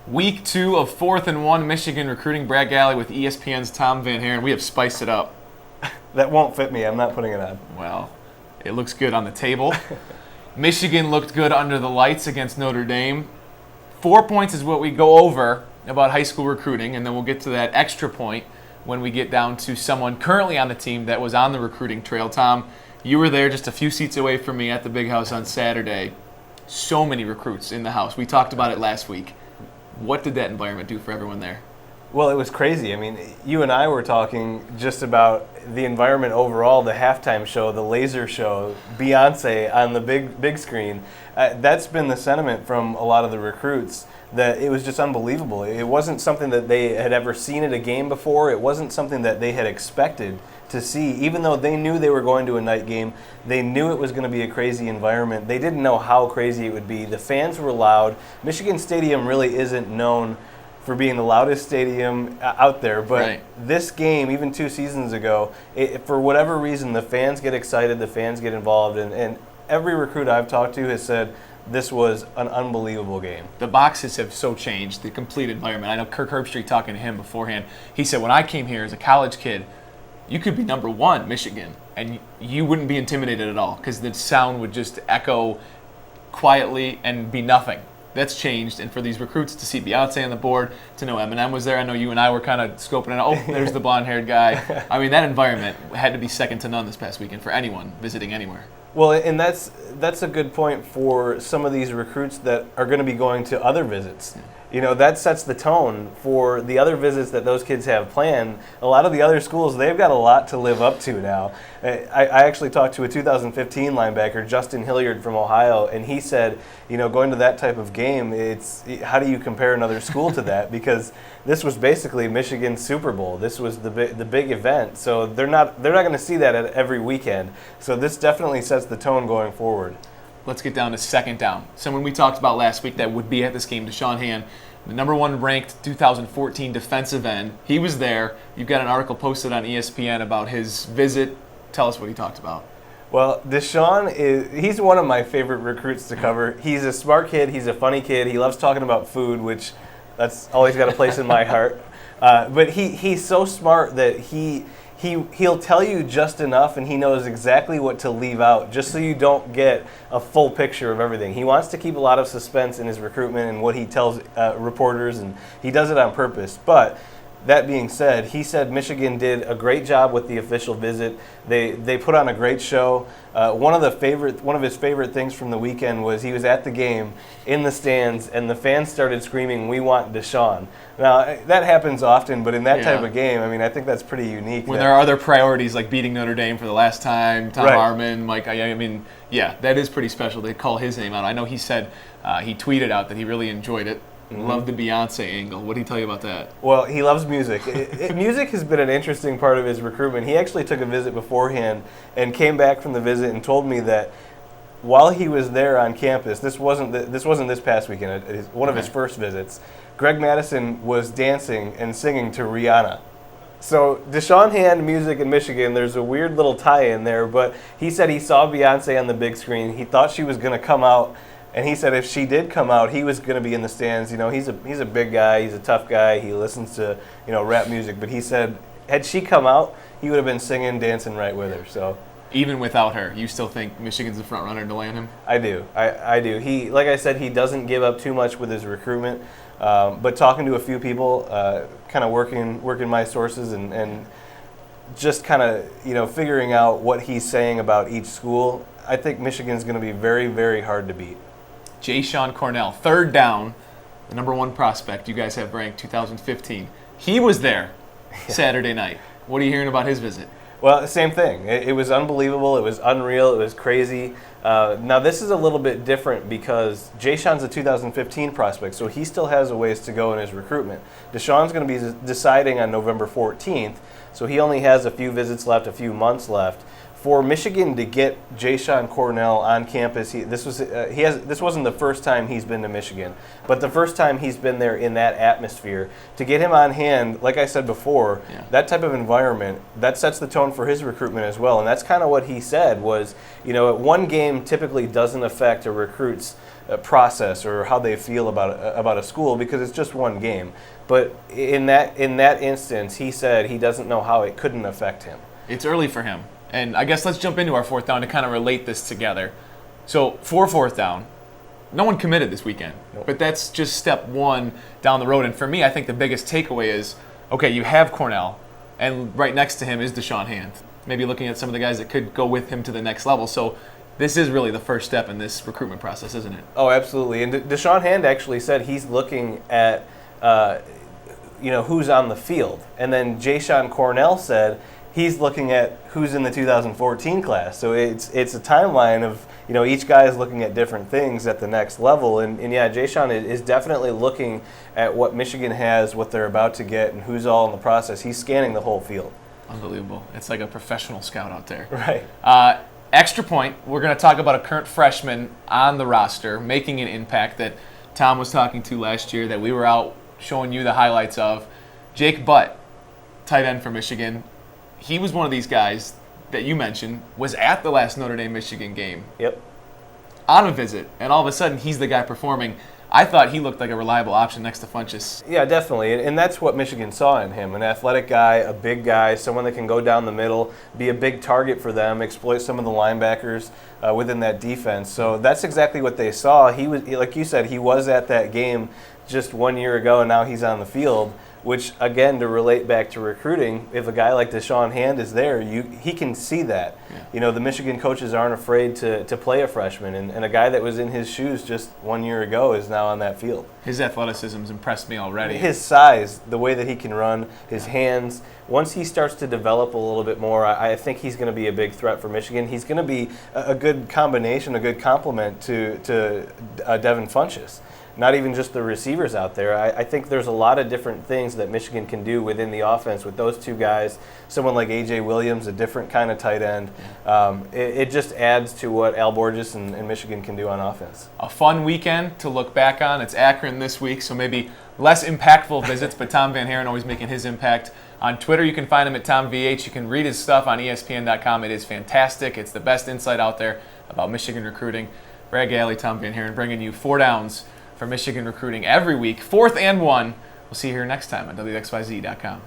Week 2 of 4th and 1 Michigan recruiting. Brad Galli with ESPN's Tom VanHaaren. We have spiced it up. That won't fit me. I'm not putting it on. Well, it looks good on the table. Michigan looked good under the lights against Notre Dame. 4 points is what we go over about high school recruiting, and then we'll get to that extra point when we get down to someone currently on the team that was on the recruiting trail. Tom, you were there just a few seats away from me at the Big House on Saturday. So many recruits in the house. We talked about it last week. What did that environment do for everyone there? Well, it was crazy. I mean, you and I were talking just about the environment overall, the halftime show, the laser show, Beyonce on the big screen. That's been the sentiment from a lot of the recruits, that it was just unbelievable. It wasn't something that they had ever seen at a game before. It wasn't something that they had expected to see. Even though they knew they were going to a night game, they knew it was going to be a crazy environment. They didn't know how crazy it would be. The fans were loud. Michigan Stadium really isn't known for being the loudest stadium out there, but right. This game, even 2 seasons ago, for whatever reason, the fans get excited, the fans get involved, and every recruit I've talked to has said this was an unbelievable game. The boxes have so changed, the complete environment. I know Kirk Herbstreit, talking to him beforehand, he said, when I came here as a college kid, you could be number 1, Michigan, and you wouldn't be intimidated at all because the sound would just echo quietly and be nothing. That's changed, and for these recruits to see Beyonce on the board, to know Eminem was there. I know you and I were kind of scoping it out. Oh, there's the blonde-haired guy. I mean, that environment had to be second to none this past weekend for anyone visiting anywhere. Well, and that's a good point for some of these recruits that are going to be going to other visits. You know, that sets the tone for the other visits that those kids have planned. A lot of the other schools, they've got a lot to live up to now. I actually talked to a 2015 linebacker, Justin Hilliard from Ohio, and he said, you know, going to that type of game, how do you compare another school to that? Because this was basically Michigan's Super Bowl. This was the big event. So they're not going to see that at every weekend. So this definitely sets the tone going forward. Let's get down to second down. Someone we talked about last week that would be at this game, Jashon Cornell, the number 1 ranked 2014 defensive end. He was there. You've got an article posted on ESPN about his visit. Tell us what he talked about. Well, Jashon he's one of my favorite recruits to cover. He's a smart kid. He's a funny kid. He loves talking about food, which that's always got a place in my heart. But he's so smart that he'll tell you just enough, and he knows exactly what to leave out, just so you don't get a full picture of everything. He wants to keep a lot of suspense in his recruitment and what he tells reporters, and he does it on purpose. But that being said, he said Michigan did a great job with the official visit. They put on a great show. One of his favorite things from the weekend was he was at the game in the stands, and the fans started screaming, "We want Jashon." Now, that happens often, but in that type of game, I mean, I think that's pretty unique. When there are other priorities like beating Notre Dame for the last time, Tom Harmon, Mike, I mean, yeah, that is pretty special. They call his name out. I know he said, he tweeted out that he really enjoyed it. Loved the Beyonce angle. What did he tell you about that? Well, he loves music. Music has been an interesting part of his recruitment. He actually took a visit beforehand and came back from the visit and told me that while he was there on campus, this wasn't this past weekend, one of his first visits, Greg Madison was dancing and singing to Rihanna. So Jashon Cornell, music in Michigan, there's a weird little tie-in there, but he said he saw Beyonce on the big screen. He thought she was going to come out. And he said if she did come out, he was going to be in the stands. You know, he's a big guy. He's a tough guy. He listens to, you know, rap music. But he said had she come out, he would have been singing, dancing right with her. So even without her, you still think Michigan's the front runner to land him? I do. I do. He, like I said, he doesn't give up too much with his recruitment. But talking to a few people, kind of working my sources and just kind of, you know, figuring out what he's saying about each school, I think Michigan's going to be very, very hard to beat. Jashon Cornell, third down, the number 1 prospect you guys have ranked 2015. He was there Saturday night. What are you hearing about his visit? Well, same thing. It was unbelievable. It was unreal. It was crazy. Now, this is a little bit different because Jashon's a 2015 prospect, so he still has a ways to go in his recruitment. Jashon's going to be deciding on November 14th, so he only has a few visits left, a few months left. for Michigan to get Jashon Cornell on campus, this wasn't the first time he's been to Michigan, but the first time he's been there in that atmosphere. To get him on hand, like I said before, that type of environment, that sets the tone for his recruitment as well. And that's kind of what he said was, one game typically doesn't affect a recruit's process or how they feel about a school because it's just one game. But in that instance, he said he doesn't know how it couldn't affect him. It's early for him. And I guess let's jump into our fourth down to kind of relate this together. So for fourth down, no one committed this weekend. Nope. But that's just step one down the road. And for me, I think the biggest takeaway is, okay, you have Cornell, and right next to him is Jashon Hand. Maybe looking at some of the guys that could go with him to the next level. So this is really the first step in this recruitment process, isn't it? Oh, absolutely. And Jashon Hand actually said he's looking at, who's on the field. And then Jashon Cornell said he's looking at who's in the 2014 class. So it's a timeline of, each guy is looking at different things at the next level. And Jashon is definitely looking at what Michigan has, what they're about to get, and who's all in the process. He's scanning the whole field. Unbelievable. It's like a professional scout out there. Right. Extra point, we're going to talk about a current freshman on the roster making an impact that Tom was talking to last year that we were out showing you the highlights of. Jake Butt, tight end for Michigan. He was one of these guys that you mentioned, was at the last Notre Dame-Michigan game. Yep. On a visit, and all of a sudden he's the guy performing. I thought he looked like a reliable option next to Funchess. Yeah, definitely. And that's what Michigan saw in him. An athletic guy, a big guy, someone that can go down the middle, be a big target for them, exploit some of the linebackers within that defense. So that's exactly what they saw. He was, like you said, he was at that game just 1 year ago, and now he's on the field. Which, again, to relate back to recruiting, if a guy like Jashon Hand is there, he can see that. Yeah. The Michigan coaches aren't afraid to play a freshman, and a guy that was in his shoes just 1 year ago is now on that field. His athleticism's impressed me already. His size, the way that he can run, his hands. Once he starts to develop a little bit more, I think he's going to be a big threat for Michigan. He's going to be a good combination, a good complement to Devin Funchess. Not even just the receivers out there. I think there's a lot of different things that Michigan can do within the offense with those two guys. Someone like A.J. Williams, a different kind of tight end. It just adds to what Al Borges and Michigan can do on offense. A fun weekend to look back on. It's Akron this week, so maybe less impactful visits, but Tom VanHaaren always making his impact. On Twitter, you can find him at TomVH. You can read his stuff on ESPN.com. It is fantastic. It's the best insight out there about Michigan recruiting. Brad Galli, Tom VanHaaren, bringing you 4 downs for Michigan recruiting every week, 4th and 1. We'll see you here next time on WXYZ.com.